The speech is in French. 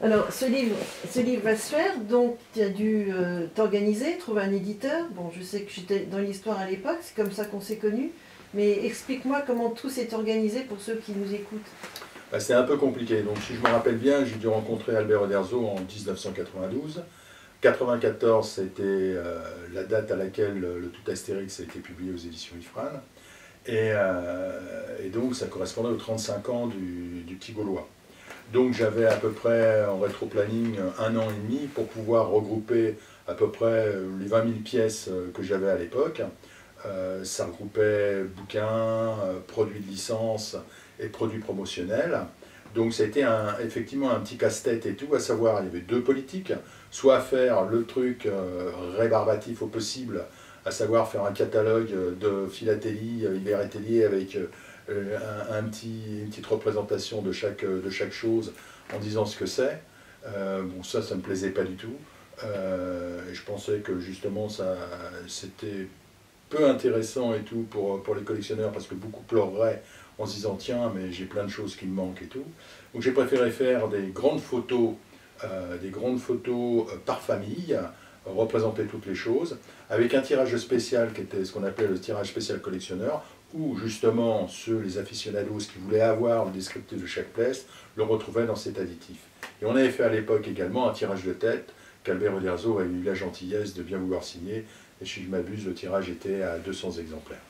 Alors, ce livre va se faire, donc tu as dû t'organiser, trouver un éditeur. Bon, je sais que j'étais dans l'histoire à l'époque, c'est comme ça qu'on s'est connus, mais explique-moi comment tout s'est organisé pour ceux qui nous écoutent. Bah, c'est un peu compliqué. Donc, si je me rappelle bien, j'ai dû rencontrer Albert Uderzo en 1992. 94, c'était la date à laquelle le Tout Astérix a été publié aux éditions Ifrane. Et donc, ça correspondait aux 35 ans du Petit Gaulois. Donc, j'avais à peu près en rétro-planning 1 an et demi pour pouvoir regrouper à peu près les 20 000 pièces que j'avais à l'époque. Ça regroupait bouquins, produits de licence et produits promotionnels. Donc ça a été effectivement un petit casse-tête et tout, à savoir il y avait deux politiques, soit faire le truc rébarbatif au possible, à savoir faire un catalogue de philatélie, Hilaire et Tellier avec une petite représentation de chaque chose en disant ce que c'est. Bon, ça ne me plaisait pas du tout. Et je pensais que justement c'était peu intéressant et tout pour les collectionneurs parce que beaucoup pleureraient en se disant tiens mais j'ai plein de choses qui me manquent et tout. Donc j'ai préféré faire des grandes photos par famille, représenter toutes les choses, avec un tirage spécial qui était ce qu'on appelait le tirage spécial collectionneur, où justement les aficionados qui voulaient avoir le descriptif de chaque pièce le retrouvaient dans cet additif. Et on avait fait à l'époque également un tirage de tête qu'Albert Uderzo a eu la gentillesse de bien vouloir signer, et si je m'abuse, le tirage était à 200 exemplaires.